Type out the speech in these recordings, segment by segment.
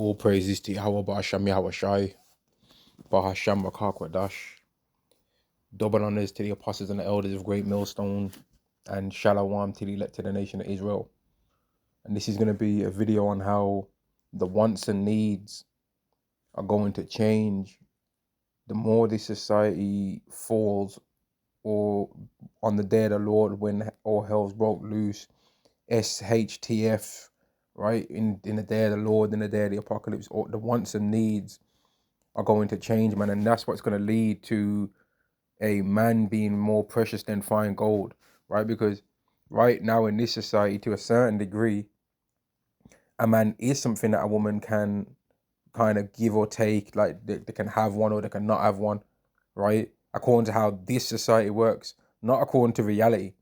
All praises to Yahweh Ba'asham Yahweh Shai, Bahasham Rakakwadash. Double honors to the apostles and the elders of Great Millstone, and Shalom to the elect of the nation of Israel. And this is going to be a video on how the wants and needs are going to change the more this society falls, or on the day of the Lord when all hell's broke loose, SHTF, right? In the day of the Lord, in the day of the apocalypse, or the wants and needs are going to change, man. And that's what's going to lead to a man being more precious than fine gold, right? Because right now in this society, to a certain degree, a man is something that a woman can kind of give or take. Like they can have one or they can not have one, right? According to how this society works, not according to reality.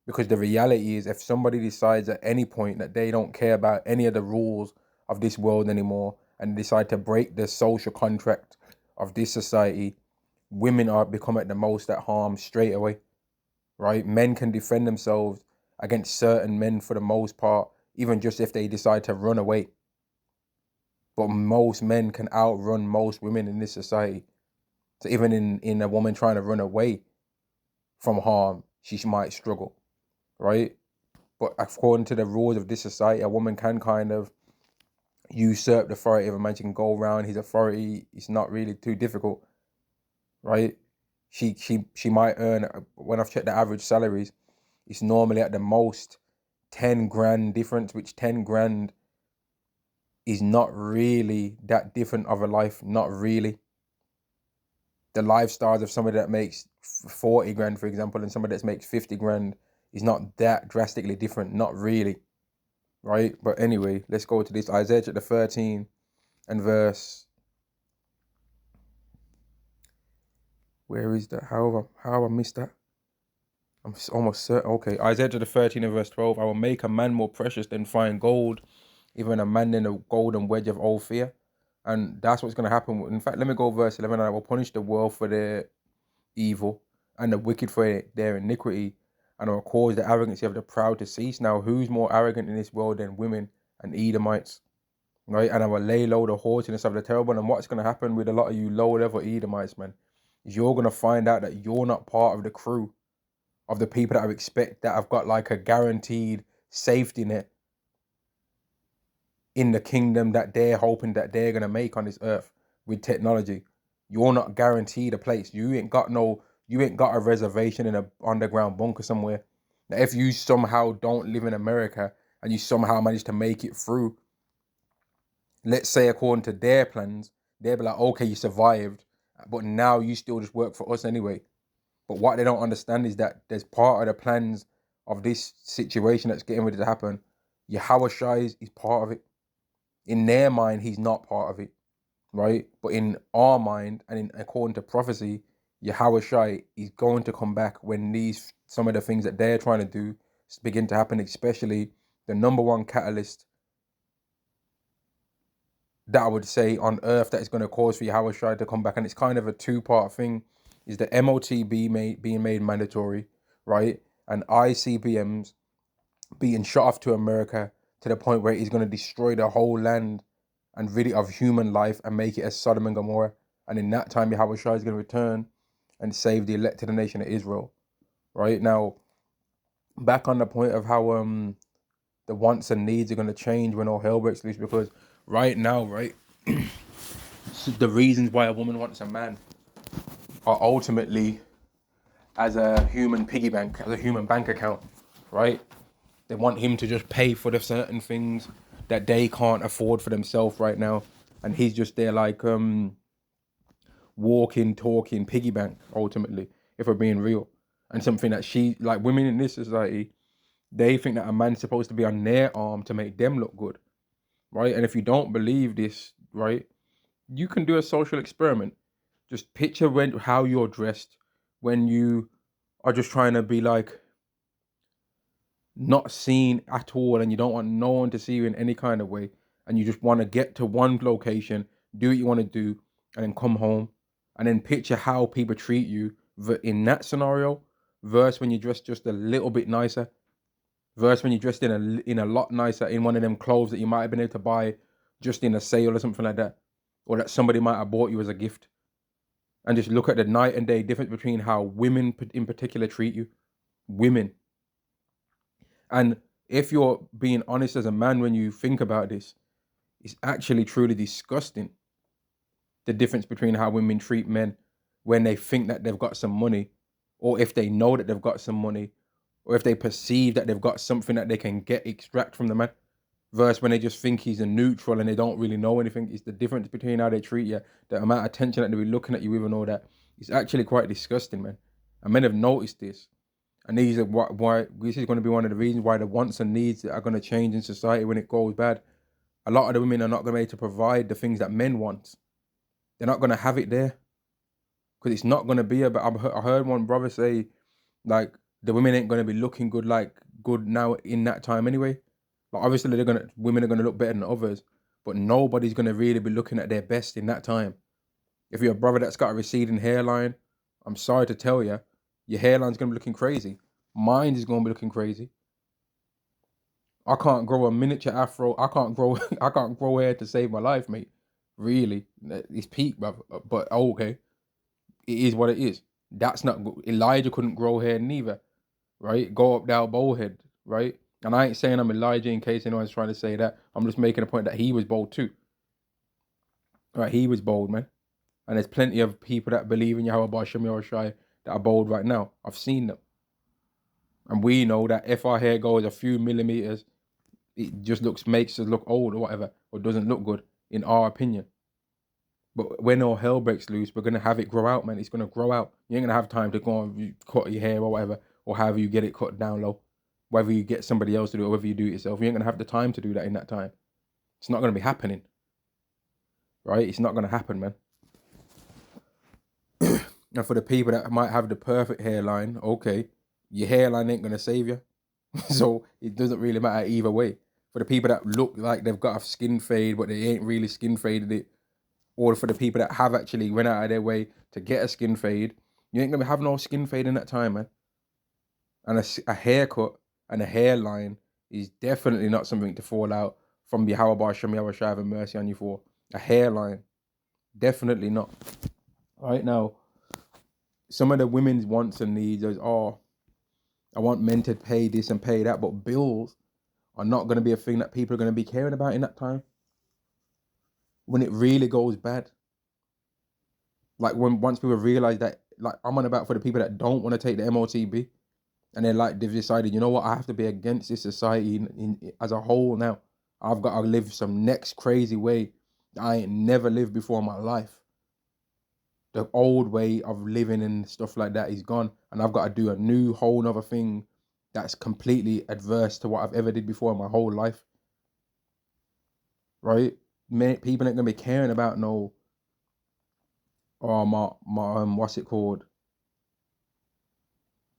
Because the reality is, if somebody decides at any point that they don't care about any of the rules of this world anymore and decide to break the social contract of this society, women are become at the most at harm straight away, right? Men can defend themselves against certain men for the most part, even just if they decide to run away. But most men can outrun most women in this society. So even in a woman trying to run away from harm, she might struggle, right? But according to the rules of this society, a woman can kind of usurp the authority of a man. She can go around his authority. It's not really too difficult, right? She might earn, when I've checked the average salaries, it's normally at the most 10 grand difference, which 10 grand is not really that different of a life. Not really. The lifestyles of somebody that makes 40 grand, for example, and somebody that makes 50 grand is not that drastically different. Not really. Right? But anyway, let's go to this. Isaiah chapter 13 and verse. Where is that? How have I missed that? I'm almost certain. Okay, Isaiah chapter 13 and verse 12. I will make a man more precious than fine gold, even a man in a golden wedge of Ophir. And that's what's going to happen. In fact, let me go verse 11. I will punish the world for their evil and the wicked for their iniquity, and I will cause the arrogancy of the proud to cease. Now, who's more arrogant in this world than women and Edomites? Right? And I will lay low the haughtiness of the terrible. And what's going to happen with a lot of you low-level Edomites, man, is you're going to find out that you're not part of the crew of the people that I expect that have got like a guaranteed safety net in the kingdom that they're hoping that they're going to make on this earth with technology. You're not guaranteed a place. You ain't got a reservation in an underground bunker somewhere. Now, if you somehow don't live in America and you somehow manage to make it through, let's say according to their plans, they'll be like, okay, you survived, but now you still just work for us anyway. But what they don't understand is that there's part of the plans of this situation that's getting ready to happen. Yahweh Shai is part of it. In their mind, he's not part of it, right? But in our mind, and according to prophecy, Yahweh Shai is going to come back when some of the things that they're trying to do begin to happen, especially the number one catalyst that I would say on earth that is going to cause for Yahweh Shai to come back. And it's kind of a two-part thing, is the MOT being made mandatory, right? And ICBMs being shot off to America to the point where he's going to destroy the whole land and rid it of human life and make it as Sodom and Gomorrah. And in that time, Yahweh Shai is going to return and save the elect of the nation of Israel, right? Now, back on the point of how the wants and needs are going to change when all hell breaks loose, because right now, right, the reasons why a woman wants a man are ultimately as a human piggy bank, as a human bank account, right? They want him to just pay for the certain things that they can't afford for themselves right now, and he's just there like walking, talking piggy bank ultimately, if we're being real. And something that like women in this society, they think that a man's supposed to be on their arm to make them look good, right? And if you don't believe this, right, you can do a social experiment. Just picture how you're dressed when you are just trying to be like not seen at all, and you don't want no one to see you in any kind of way, and you just want to get to one location, do what you want to do, and then come home, and then picture how people treat you in that scenario versus when you dress just a little bit nicer, versus when you dressed in a lot nicer in one of them clothes that you might have been able to buy just in a sale or something like that, or that somebody might have bought you as a gift, and just look at the night and day difference between how women in particular treat you. Women. And if you're being honest as a man, when you think about this, it's actually truly disgusting, the difference between how women treat men when they think that they've got some money, or if they know that they've got some money, or if they perceive that they've got something that they can extract from the man, versus when they just think he's a neutral and they don't really know anything. It's the difference between how they treat you, the amount of attention that they'll be looking at you with and all that. It's actually quite disgusting, man. And men have noticed this. And these are why this is going to be one of the reasons why the wants and needs are going to change in society when it goes bad. A lot of the women are not going to be able to provide the things that men want. They're not going to have it there. Because it's not going to be about, I heard one brother say, like, the women ain't going to be looking good now in that time anyway. Like, obviously women are going to look better than others, but nobody's going to really be looking at their best in that time. If you're a brother that's got a receding hairline, I'm sorry to tell you, your hairline's going to be looking crazy. Mine is going to be looking crazy. I can't grow a miniature afro. I can't grow hair to save my life, mate. Really. It's peak, brother. But okay. It is what it is. That's not good. Elijah couldn't grow hair neither, right? Go up down bald head, right? And I ain't saying I'm Elijah in case anyone's trying to say that. I'm just making a point that he was bold too. Right? He was bold, man. And there's plenty of people that believe in Yahweh Ba'Shem Yahushai that are bold right now. I've seen them. And we know that if our hair goes a few millimeters, it just makes us look old or whatever, or doesn't look good, in our opinion. But when all hell breaks loose, we're going to have it grow out, man. It's going to grow out. You ain't going to have time to go and cut your hair or whatever, or however you get it cut down low. Whether you get somebody else to do it or whether you do it yourself, you ain't going to have the time to do that in that time. It's not going to be happening. Right? It's not going to happen, man. And for the people that might have the perfect hairline, okay, your hairline ain't going to save you. So it doesn't really matter either way. For the people that look like they've got a skin fade, but they ain't really skin faded it, or for the people that have actually went out of their way to get a skin fade, you ain't going to have no skin fade in that time, man. And a haircut and a hairline is definitely not something to fall out from Yahweh Ba'Shem Yahushua have mercy on you for. A hairline. Definitely not. Right now, some of the women's wants and needs is, I want men to pay this and pay that, but bills are not going to be a thing that people are going to be caring about in that time. When it really goes bad. Like once people realize that, like I'm on about for the people that don't want to take the MOTB, and they've decided, you know what, I have to be against this society as a whole now. I've got to live some next crazy way that I ain't never lived before in my life. The old way of living and stuff like that is gone, and I've got to do a new whole other thing that's completely adverse to what I've ever did before in my whole life. Right? People ain't gonna be caring about no, my what's it called?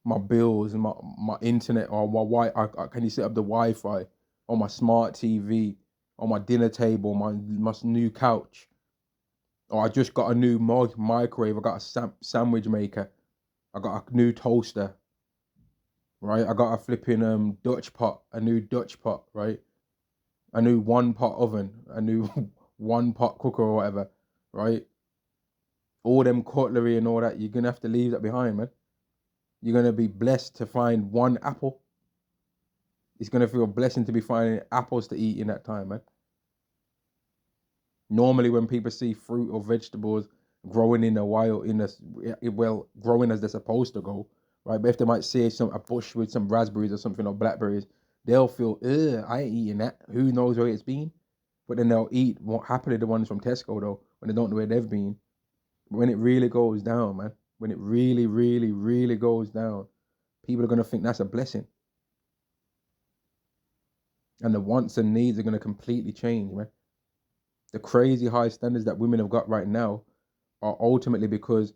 My bills and my internet, or can you set up the Wi-Fi on my smart TV, on my dinner table, my new couch, or I just got a new microwave, I got a sandwich maker, I got a new toaster, right? I got a flipping a new Dutch pot, right? A new one pot oven, a new one pot cooker or whatever, right? All them cutlery and all that, you're gonna have to leave that behind, man. You're going to be blessed to find one apple. It's going to feel a blessing to be finding apples to eat in that time, man. Normally when people see fruit or vegetables growing in a wild, growing as they're supposed to go, right? But if they might see a bush with some raspberries or something, or blackberries, they'll feel, I ain't eating that. Who knows where it's been? But then they'll eat more happily the ones from Tesco, though, when they don't know where they've been. But when it really goes down, man, when it really, really, really goes down, people are going to think that's a blessing. And the wants and needs are going to completely change, man. The crazy high standards that women have got right now are ultimately because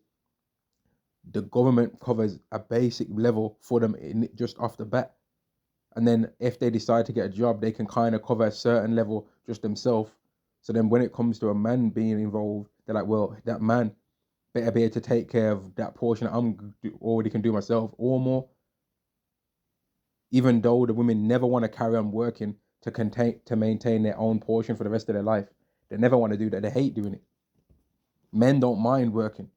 the government covers a basic level for them just off the bat. And then if they decide to get a job, they can kind of cover a certain level just themselves. So then when it comes to a man being involved, they're like, well, that man better be able to take care of that portion that I'm already can do myself or more. Even though the women never want to carry on working to maintain their own portion for the rest of their life. They never want to do that. They hate doing it. Men don't mind working,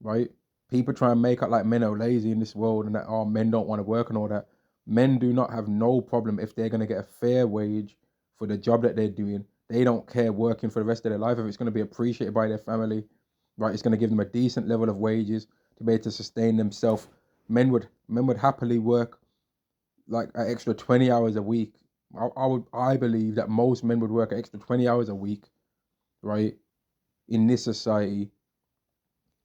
right? People try and make out like men are lazy in this world and that men don't want to work and all that. Men do not have no problem if they're going to get a fair wage for the job that they're doing. They don't care working for the rest of their life if it's going to be appreciated by their family, right? It's going to give them a decent level of wages to be able to sustain themselves. Men would happily work like an extra 20 hours a week. I believe that most men would work an extra 20 hours a week, right, in this society,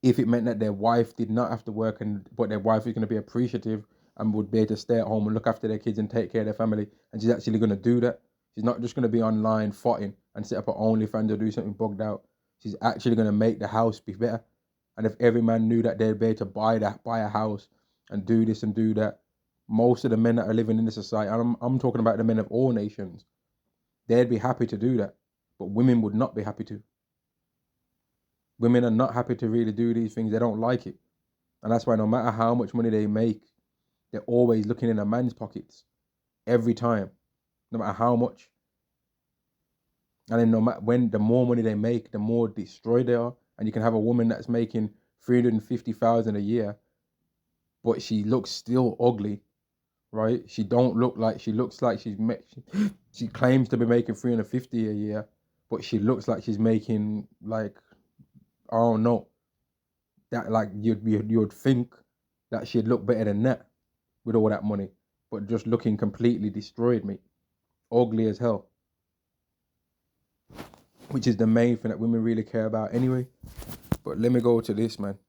if it meant that their wife did not have to work, but their wife is going to be appreciative and would be able to stay at home and look after their kids and take care of their family, and she's actually going to do that. She's not just going to be online fighting and set up her OnlyFans or do something bugged out. She's actually going to make the house be better. And if every man knew that they'd be able to buy a house and do this and do that, most of the men that are living in this society, and I'm talking about the men of all nations, they'd be happy to do that. But women would not be happy to. Women are not happy to really do these things. They don't like it. And that's why no matter how much money they make, they're always looking in a man's pockets every time, no matter how much. And then no matter when, the more money they make, the more destroyed they are. And you can have a woman that's making 350,000 a year, but she looks still ugly, right? She don't look like, she looks like she claims to be making 350 a year, but she looks like she's making like, I don't know, that like you'd think that she'd look better than that with all that money, but just looking completely destroyed, mate. Ugly as hell. Which is the main thing that women really care about anyway. But let me go to this, man.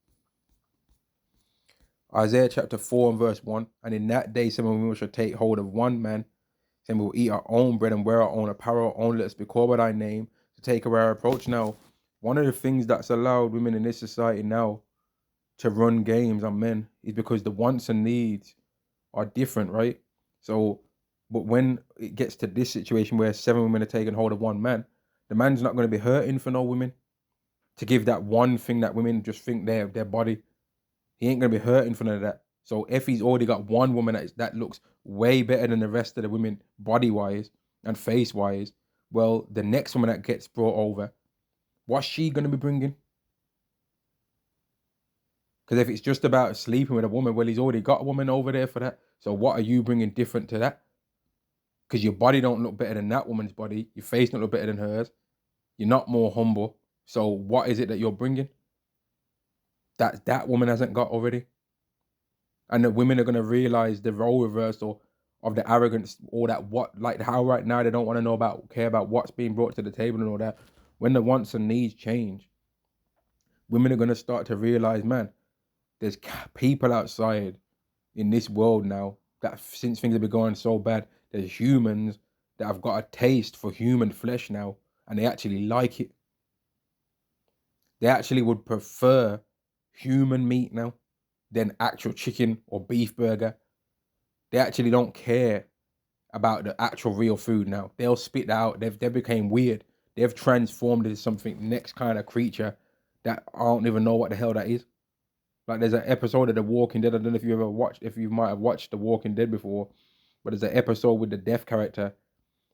Isaiah chapter 4 and verse 1. And in that day, some of us shall take hold of one man, saying we will eat our own bread and wear our own apparel, only let us be called by thy name, to take away our reproach. Now, one of the things that's allowed women in this society now to run games on men is because the wants and needs are different, right? So, but when it gets to this situation where 7 women are taking hold of one man, the man's not going to be hurting for no women to give that one thing that women just think their body. He ain't going to be hurting for none of that. So if he's already got one woman that looks way better than the rest of the women body-wise and face-wise, well, the next woman that gets brought over, what's she going to be bringing? Because if it's just about sleeping with a woman, well, he's already got a woman over there for that. So what are you bringing different to that? Because your body don't look better than that woman's body. Your face don't look better than hers. You're not more humble. So what is it that you're bringing that woman hasn't got already? And the women are going to realize the role reversal of the arrogance, all that, what, like how right now they don't want to care about what's being brought to the table and all that. When the wants and needs change, women are going to start to realize, man, there's people outside in this world now that since things have been going so bad, there's humans that have got a taste for human flesh now, and they actually like it. They actually would prefer human meat now than actual chicken or beef burger. They actually don't care about the actual real food now. They'll spit that out. They became weird. They've transformed into something next kind of creature that I don't even know what the hell that is. Like there's an episode of The Walking Dead. I don't know if you might have watched The Walking Dead before, but there's an episode with the deaf character,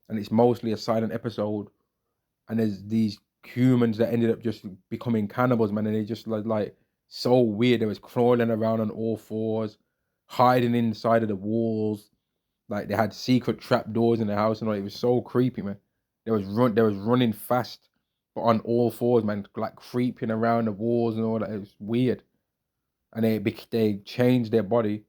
and it's mostly a silent episode. And there's these humans that ended up just becoming cannibals, man, and they just like so weird. They was crawling around on all fours, hiding inside of the walls. Like they had secret trap doors in the house, and all. It was so creepy, man. They was running fast, but on all fours, man, like creeping around the walls and all that. It was weird. And they changed their body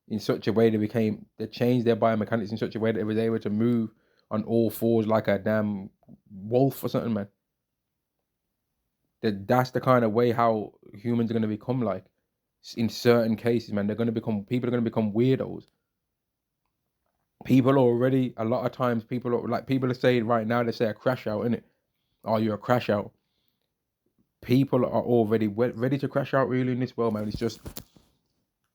in such a way they changed their biomechanics in such a way that they was able to move on all fours like a damn wolf or something, man. That's the kind of way how humans are going to become like in certain cases, man. People are going to become weirdos. People are already, a lot of times, people are saying right now, they say a crash out, innit? Oh, you're a crash out. People are already ready to crash out really in this world, man. It's just,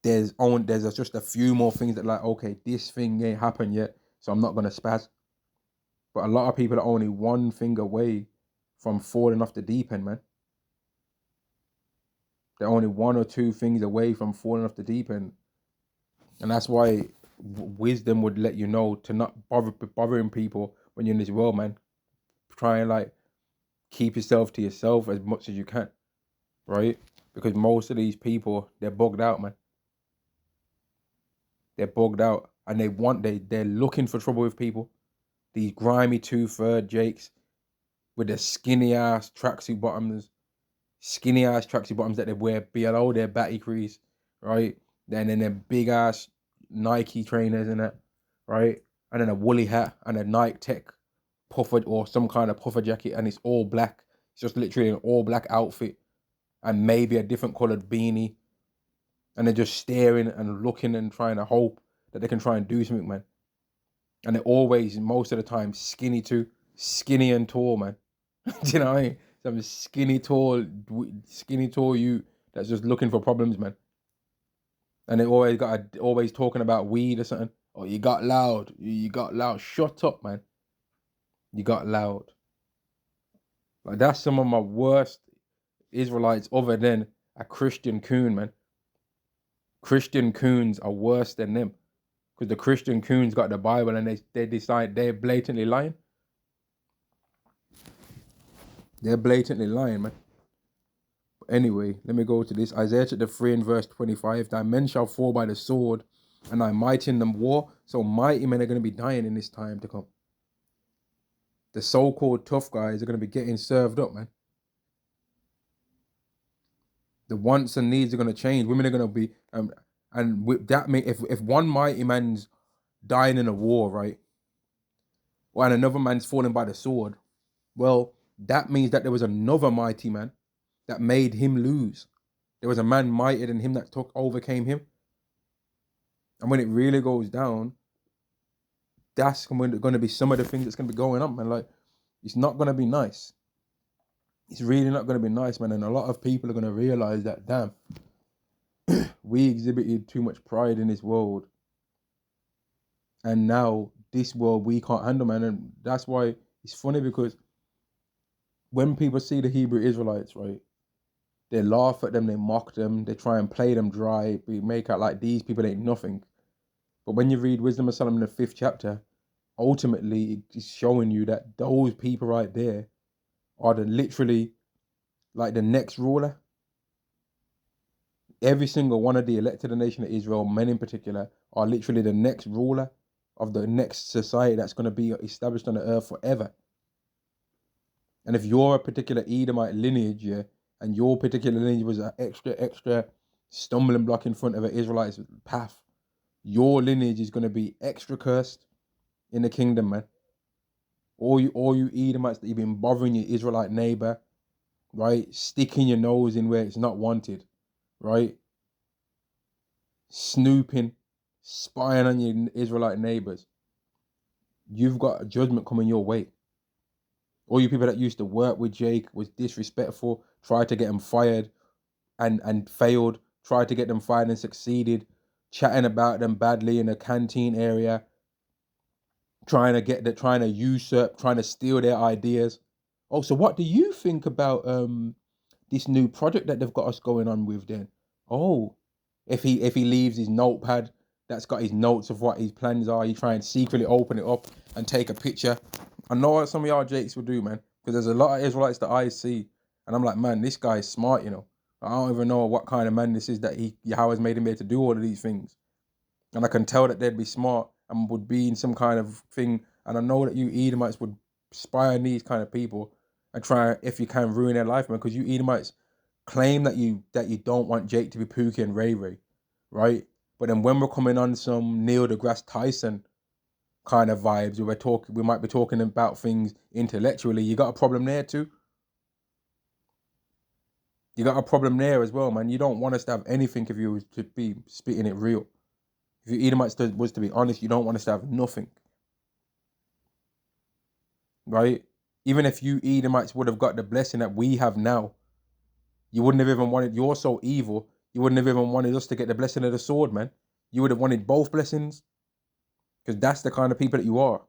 there's just a few more things that like, okay, this thing ain't happened yet, so I'm not going to spaz. But a lot of people are only one thing away from falling off the deep end, man. They're only one or two things away from falling off the deep end. And that's why wisdom would let you know to not bothering people when you're in this world, man. Try and like keep yourself to yourself as much as you can, right? Because most of these people, they're bugged out, man. They're bugged out, and they're looking for trouble with people. These grimy 2/3 Jakes with their skinny ass tracksuit bottoms that they wear below their batty crease, right? Then their big ass Nike trainers and that, right? And then a woolly hat and a Nike Tech puffer or some kind of puffer jacket, and it's all black. It's just literally an all black outfit and maybe a different colored beanie, and they're just staring and looking and trying to hope that they can try and do something, man. And they're always, most of the time, skinny too, skinny and tall, man. Do you know what I mean? Some skinny tall you that's just looking for problems, man. And they always talking about weed or something. Oh, you got loud. You got loud. Shut up, man. You got loud. Like, that's some of my worst Israelites, other than a Christian coon, man. Christian coons are worse than them, because the Christian coons got the Bible and they decide they're blatantly lying. They're blatantly lying, man. Anyway, let me go to this. Isaiah chapter 3 and verse 25. Thy men shall fall by the sword, and thy mighty in the war. So mighty men are going to be dying in this time to come. The so-called tough guys are going to be getting served up, man. The wants and needs are going to change. Women are going to be, and with that, if one mighty man's dying in a war, right, and another man's falling by the sword, well, that means that there was another mighty man that made him lose. There was a man mightier than him that overcame him. And when it really goes down, that's going to be some of the things that's going to be going on, man. Like, it's not going to be nice. It's really not going to be nice, man. And a lot of people are going to realize that, damn, we exhibited too much pride in this world. And now this world we can't handle, man. And that's why it's funny, because when people see the Hebrew Israelites, right, they laugh at them, they mock them, they try and play them dry, make out like these people ain't nothing. But when you read Wisdom of Solomon, the 5th chapter, ultimately it's showing you that those people right there are literally like the next ruler. Every single one of the elected nation of Israel, men in particular, are literally the next ruler of the next society that's going to be established on the earth forever. And if you're a particular Edomite lineage, yeah, and your particular lineage was an extra stumbling block in front of an Israelite's path, your lineage is going to be extra cursed in the kingdom, man. All you Edomites that you've been bothering your Israelite neighbor, right? Sticking your nose in where it's not wanted, right? Snooping, spying on your Israelite neighbors. You've got a judgment coming your way. All you people that used to work with Jake, was disrespectful, tried to get him fired and failed, tried to get them fired and succeeded, chatting about them badly in the canteen area, trying to usurp, trying to steal their ideas. Oh, so what do you think about this new project that they've got us going on with then? Oh, if he leaves his notepad that's got his notes of what his plans are, you try and secretly open it up and take a picture. I know what some of y'all Jakes will do, man, because there's a lot of Israelites that I see, and I'm like, man, this guy's smart, you know. I don't even know what kind of man this is that Yahweh's made him able to do all of these things. And I can tell that they'd be smart and would be in some kind of thing. And I know that you Edomites would spy on these kind of people and try, if you can, ruin their life, man. Because you Edomites claim that you don't want Jake to be Pookie and Ray Ray, right? But then when we're coming on some Neil deGrasse Tyson kind of vibes, we might be talking about things intellectually, you got a problem there too. You got a problem there as well, man. You don't want us to have anything if you was to be spitting it real. If you Edomites was to be honest, you don't want us to have nothing. Right? Even if you Edomites would have got the blessing that we have now, you wouldn't have even wanted, you're so evil, you wouldn't have even wanted us to get the blessing of the sword, man. You would have wanted both blessings, because that's the kind of people that you are.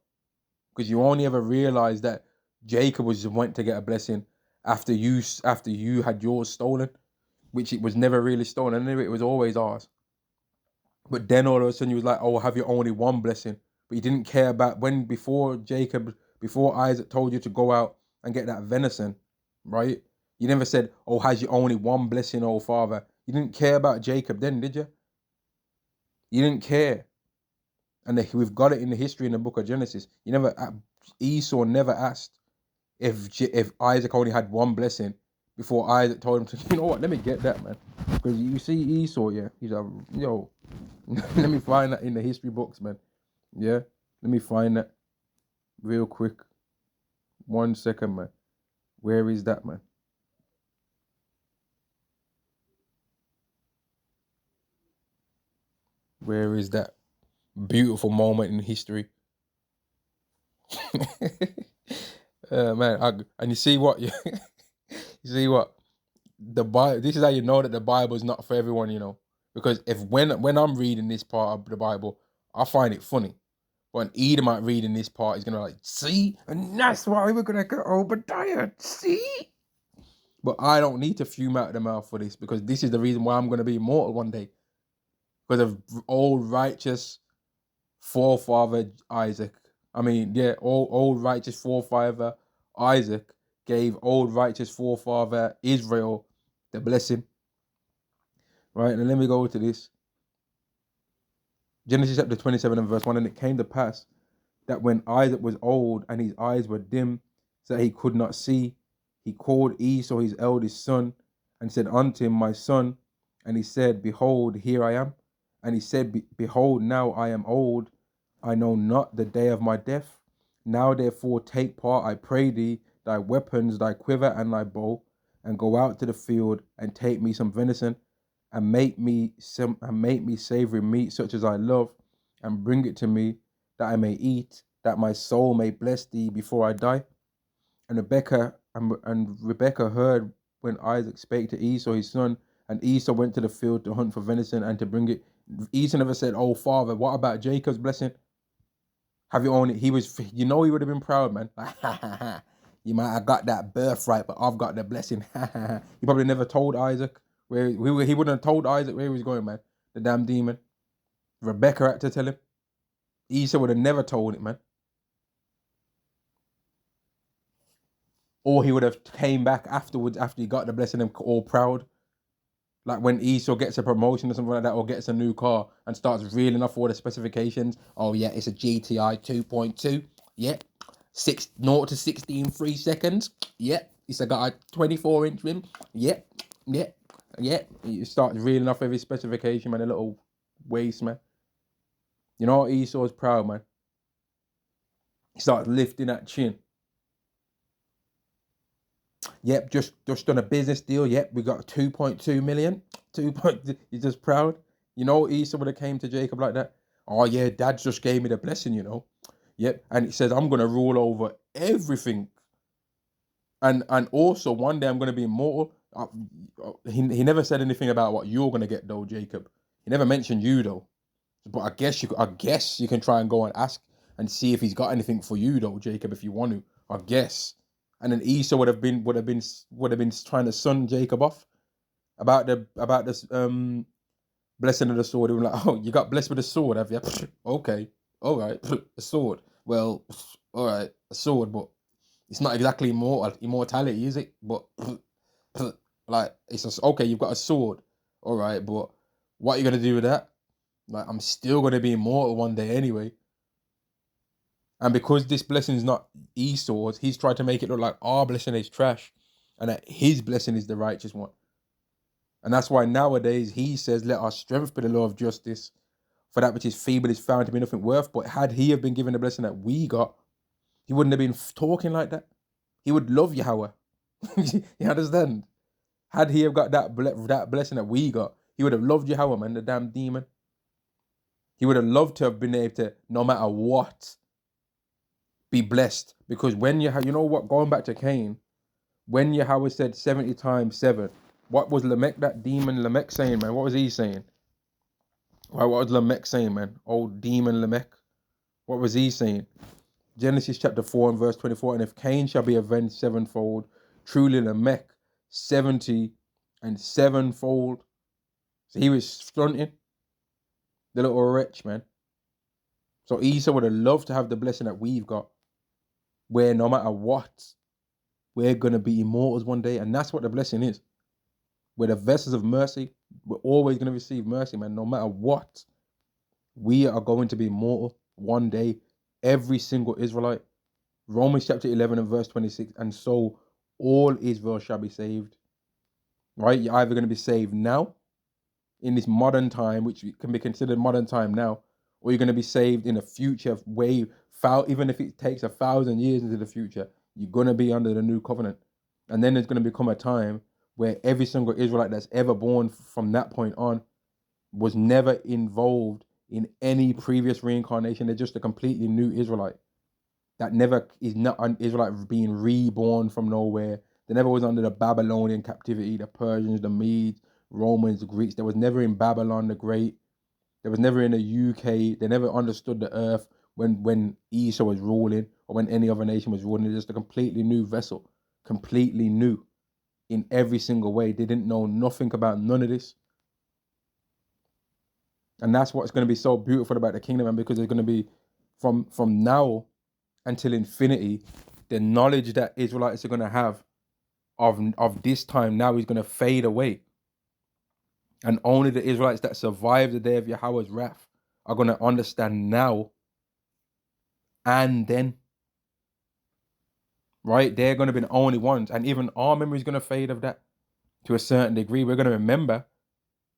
Because you only ever realized that Jacob went to get a blessing after you had yours stolen, which it was never really stolen. Anyway, it was always ours. But then all of a sudden you was like, oh, have you only one blessing? But you didn't care about before Jacob before Isaac told you to go out and get that venison, right? You never said, oh, has you only one blessing, oh father? You didn't care about Jacob then, did you? You didn't care. And we've got it in the history in the book of Genesis. Esau never asked if Isaac only had one blessing before Isaac told him to, you know what, let me get that, man. Because you see Esau, yeah, he's a, yo, let me find that in the history books, man. Yeah, let me find that real quick. 1 second, man. Where is that, man? Where is that beautiful moment in history? Man, and you see what? You see what? The Bible. This is how you know that the Bible is not for everyone, you know. Because if when I'm reading this part of the Bible, I find it funny. When Edomite reading this part, he's gonna like, see, and that's why we're gonna get Obadiah. See, but I don't need to fume out the mouth for this because this is the reason why I'm gonna be immortal one day. Because of old righteous forefather Isaac. I mean, yeah, old righteous forefather Isaac gave old righteous forefather Israel the blessing. Right, and let me go to this. Genesis chapter 27 and verse 1. And it came to pass that when Isaac was old and his eyes were dim, so that he could not see, he called Esau his eldest son and said unto him, my son. And he said, behold, here I am. And he said, behold, now I am old. I know not the day of my death. Now therefore take part, I pray thee, thy weapons, thy quiver, and thy bow, and go out to the field and take me some venison, and make me savory meat such as I love, and bring it to me, that I may eat, that my soul may bless thee before I die. And Rebekah heard when Isaac spake to Esau his son, and Esau went to the field to hunt for venison and to bring it. Esau never said, oh father, what about Jacob's blessing? Have you owned it? He was, he would have been proud, man. You might have got that birthright, but I've got the blessing. He probably never told Isaac where he wouldn't have told Isaac where he was going, man. The damn demon. Rebecca had to tell him. Esau would have never told it, man. Or he would have came back afterwards after he got the blessing and all proud. Like when Esau gets a promotion or something like that, or gets a new car and starts reeling off all the specifications. Oh yeah, it's a GTI 2.2. Yeah. 0 to 16 3 seconds. Yeah. It's got a 24-inch rim. Yeah. Yeah. Yeah. He starts reeling off every specification, man. A little waste, man. You know what Esau's proud, man? He starts lifting that chin. Yep, just done a business deal. Yep, we got 2.2 million. He's just proud. You know, Esau would have came to Jacob like that. Oh yeah, Dad just gave me the blessing, you know. Yep, and he says I'm gonna rule over everything. And also one day I'm gonna be immortal. He never said anything about what you're gonna get though, Jacob. He never mentioned you though. But I guess you can try and go and ask and see if he's got anything for you though, Jacob, if you want to. I guess. And then Esau would have been trying to son Jacob off about this blessing of the sword. He was like, oh, you got blessed with a sword, have you? Okay, all right, a sword. Well, all right, a sword, but it's not exactly immortality, is it? But like, it's just, okay, you've got a sword, all right, but what are you gonna do with that? Like, I'm still gonna be immortal one day anyway. And because this blessing is not Esau's, he's tried to make it look like our blessing is trash and that his blessing is the righteous one. And that's why nowadays he says, let our strength be the law of justice, for that which is feeble is found to be nothing worth. But had he have been given the blessing that we got, he wouldn't have been talking like that. He would love Yahweh. You understand? Had he have got that blessing that we got, he would have loved Yahweh, man, the damn demon. He would have loved to have been able to, no matter what, be blessed. Because when you know what, going back to Cain, when Yahweh said 70 times 7, what was Lamech, that demon Lamech, saying, man? What was he saying? What was Lamech saying, man? Old demon Lamech. What was he saying? Genesis chapter 4 and verse 24. And if Cain shall be avenged sevenfold, truly Lamech 70 and sevenfold. So he was stunting the little wretch, man. So Esau would have loved to have the blessing that we've got. where no matter what, we're going to be immortals one day. And that's what the blessing is. We're the vessels of mercy. We're always going to receive mercy, man. No matter what, we are going to be immortal one day. Every single Israelite. Romans chapter 11 and verse 26. And so all Israel shall be saved. Right? You're either going to be saved now, in this modern time, which can be considered modern time now, or you're going to be saved in a future way, even if it takes 1,000 years into the future, you're going to be under the new covenant. And then there's going to become a time where every single Israelite that's ever born from that point on was never involved in any previous reincarnation. They're just a completely new Israelite that never is not an Israelite being reborn from nowhere. They never was under the Babylonian captivity, the Persians, the Medes, Romans, the Greeks. They was never in Babylon the Great. They was never in the UK. They never understood the earth when Esau was ruling or when any other nation was ruling. It's just a completely new vessel, completely new in every single way. They didn't know nothing about none of this. And that's what's going to be so beautiful about the kingdom, man, because there's going to be from now until infinity, the knowledge that Israelites are going to have of this time now is going to fade away. And only the Israelites that survive the day of Yahweh's wrath are going to understand now and then. Right? They're going to be the only ones. And even our memory is going to fade of that to a certain degree. We're going to remember,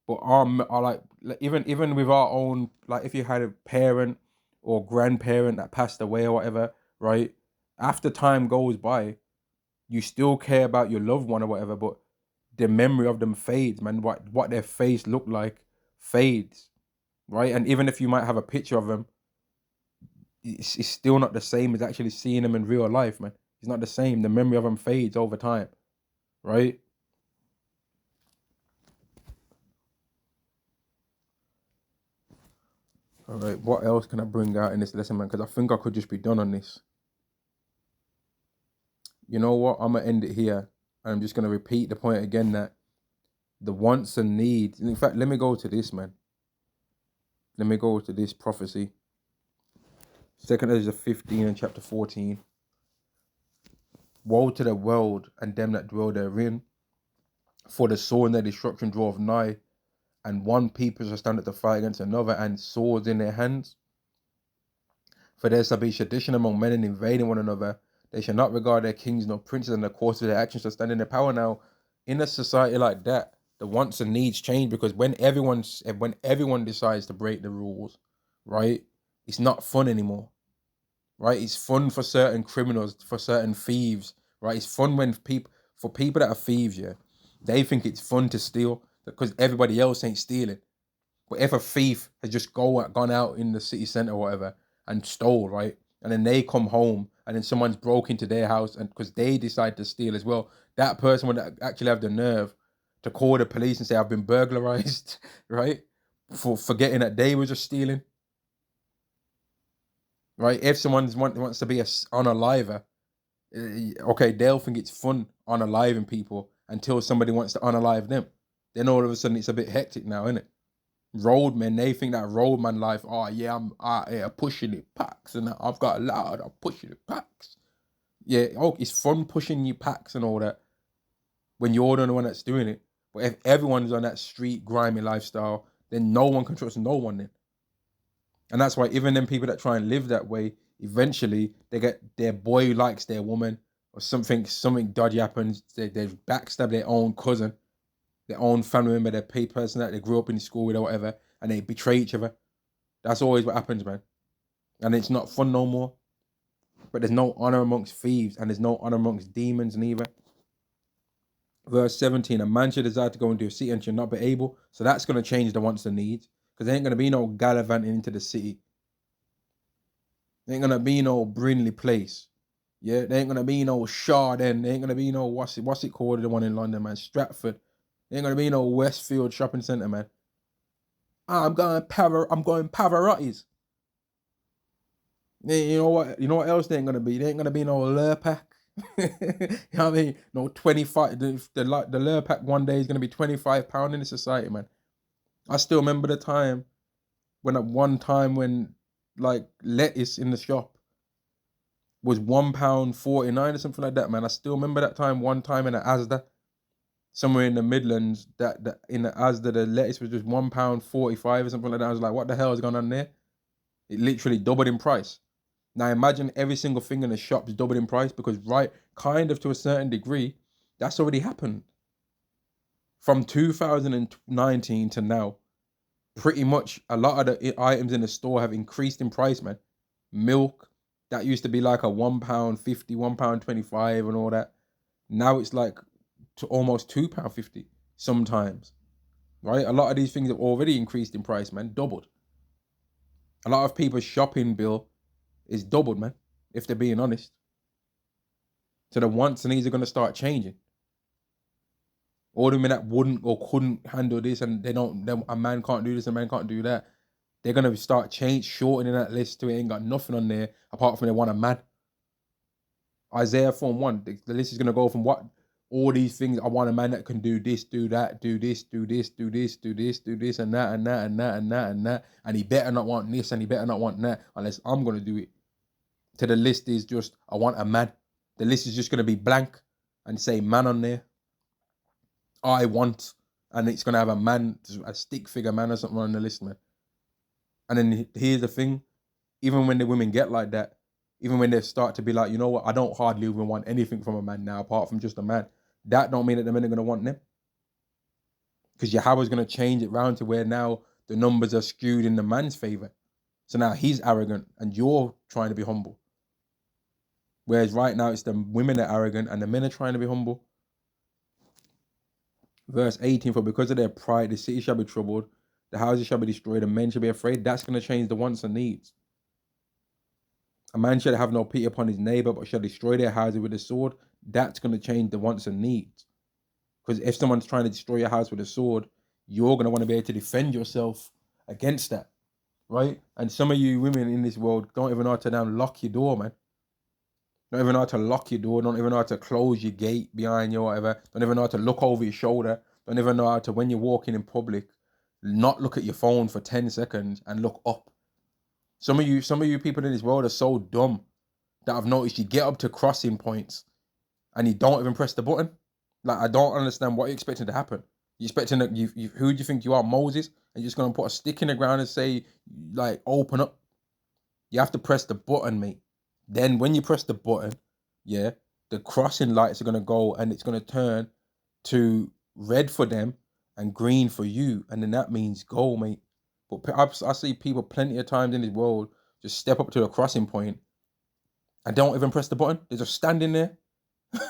but our like even with our own, like if you had a parent or grandparent that passed away or whatever, right? After time goes by, you still care about your loved one or whatever, but the memory of them fades, man. What their face looked like fades, right? And even if you might have a picture of them, it's still not the same as actually seeing them in real life, man. It's not the same. The memory of them fades over time, right? All right, what else can I bring out in this lesson, man? Because I think I could just be done on this. You know what? I'm going to end it here. And I'm just going to repeat the point again that the wants and needs. In fact, let me go to this, man. Let me go to this prophecy. 2 Ezra 15 and chapter 14. Woe to the world and them that dwell therein, for the sword and their destruction draweth nigh, and one people shall stand up to fight against another, and swords in their hands. For there shall be sedition among men and invading one another. They shall not regard their kings nor princes, and the course of their actions shall stand in their power. Now, in a society like that, the wants and needs change, because when everyone decides to break the rules, right, it's not fun anymore. Right? It's fun for certain criminals, for certain thieves, right? It's fun when people that are thieves, yeah, they think it's fun to steal because everybody else ain't stealing. But if a thief has just gone out in the city center or whatever and stole, right? And then they come home and then someone's broke into their house and because they decide to steal as well, that person would actually have the nerve to call the police and say, I've been burglarized, right? For forgetting that they were just stealing. Right? If someone wants to be unaliver, okay, they'll think it's fun unaliving people until somebody wants to unalive them. Then all of a sudden it's a bit hectic now, isn't it? Roadmen, they think that roadman life, oh yeah, I'm out here pushing it packs and I've got a loud, I'm pushing it packs. Yeah, oh, it's fun pushing your packs and all that when you're the one that's doing it. But if everyone's on that street grimy lifestyle, then no one can trust no one then. And that's why even them people that try and live that way, eventually they get their boy likes their woman or something dodgy happens. They backstab their own cousin, their own family member, their pay person that they grew up in school with or whatever, and they betray each other. That's always what happens, man. And it's not fun no more. But there's no honor amongst thieves and there's no honor amongst demons neither. Verse 17, a man should desire to go into a city and should not be able. So that's going to change the wants and needs. Because there ain't going to be no gallivanting into the city. There ain't going to be no Brindley Place. Yeah, there ain't going to be no Shaw then. There ain't going to be no, what's it called, the one in London, man? Stratford. There ain't going to be no Westfield shopping centre, man. I'm going Pavarotti's. You know what else there ain't going to be? There ain't going to be no Lurpak. You know what I mean? No 25. The Lurpak one day is going to be £25 in the society, man. I still remember the time when like lettuce in the shop was £1.49 or something like that, man. I still remember that time. One time in the Asda, somewhere in the Midlands, that in the Asda, the lettuce was just £1.45 or something like that. I was like, what the hell is going on there? It literally doubled in price. Now imagine every single thing in the shop's doubled in price because, right, kind of to a certain degree, that's already happened. From 2019 to now, pretty much a lot of the items in the store have increased in price, man. Milk, that used to be like a £1.50, £1.25 and all that. Now it's like to almost £2.50 sometimes, right? A lot of these things have already increased in price, man, doubled. A lot of people's shopping bill is doubled, man, if they're being honest. So the wants and needs are going to start changing. All the men that wouldn't or couldn't handle this and a man can't do this, a man can't do that, they're going to start shortening that list to it ain't got nothing on there apart from they want a man. Isaiah 4:1, the list is going to go from what? All these things. I want a man that can do this, do that, do this, do this, do this, do this, do this, and that, and that, and that, and that, and that. And he better not want this, and he better not want that, unless I'm going to do it. So the list is just, I want a man. The list is just going to be blank and say man on there. I want, and it's going to have a man, a stick figure man or something on the list, man. And then here's the thing, even when the women get like that, even when they start to be like, you know what, I don't hardly even want anything from a man now apart from just a man, that don't mean that the men are going to want them. Because Yahweh's going to change it round to where now the numbers are skewed in the man's favor. So now he's arrogant and you're trying to be humble. Whereas right now it's the women that are arrogant and the men are trying to be humble. Verse 18, for because of their pride, the city shall be troubled, the houses shall be destroyed, and men shall be afraid. That's going to change the wants and needs. A man shall have no pity upon his neighbor, but shall destroy their houses with a sword. That's going to change the wants and needs. Because if someone's trying to destroy your house with a sword, you're going to want to be able to defend yourself against that, right? And some of you women in this world don't even know how to now lock your door, man. Don't even know how to lock your door. Don't even know how to close your gate behind you or whatever. Don't even know how to look over your shoulder. Don't even know how to, when you're walking in public, not look at your phone for 10 seconds and look up. Some of you people in this world are so dumb that I've noticed you get up to crossing points and you don't even press the button. Like, I don't understand what you're expecting to happen. You're expecting that who do you think you are, Moses? And you're just gonna put a stick in the ground and say, like, open up. You have to press the button, mate. Then when you press the button, yeah, the crossing lights are gonna go and it's gonna turn to red for them and green for you, and then that means go, mate. But I see people plenty of times in this world just step up to the crossing point and don't even press the button. They're just standing there.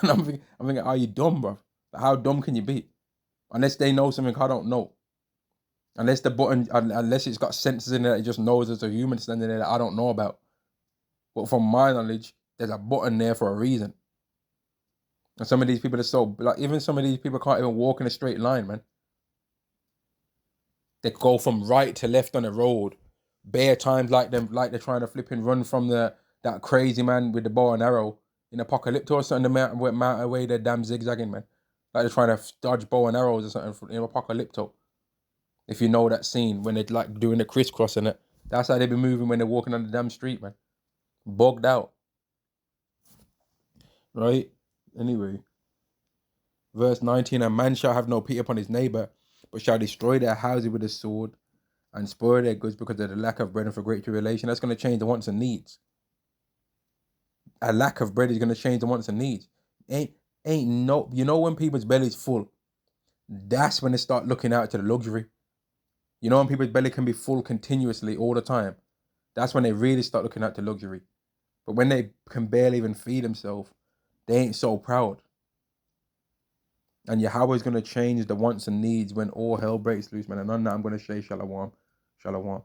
And I'm thinking, are you dumb, bro? How dumb can you be? Unless they know something I don't know. Unless the button, unless it's got sensors in it that it just knows there's a human standing there that I don't know about. But from my knowledge, there's a button there for a reason. And some of these people are so, like, even some of these people can't even walk in a straight line, man. They go from right to left on the road. Bare times like they're trying to flip and run from that crazy man with the bow and arrow in Apocalypto or something, the mountain away they're damn zigzagging, man. Like they're trying to dodge bow and arrows or something in Apocalypto. If you know that scene when they're like doing the crisscross and it. That's how they be moving when they're walking on the damn street, man. Bogged out. Right? Anyway. Verse 19, a man shall have no pity upon his neighbor, but shall destroy their houses with a sword and spoil their goods because of the lack of bread and for great tribulation. That's going to change the wants and needs. A lack of bread is going to change the wants and needs. Ain't no, you know, when people's belly's full, that's when they start looking out to the luxury. You know, when people's belly can be full continuously all the time, that's when they really start looking out to luxury. But when they can barely even feed themselves, they ain't so proud. And Yahweh's going to change the wants and needs when all hell breaks loose, man. And on that, I'm going to say shalom. Shalom.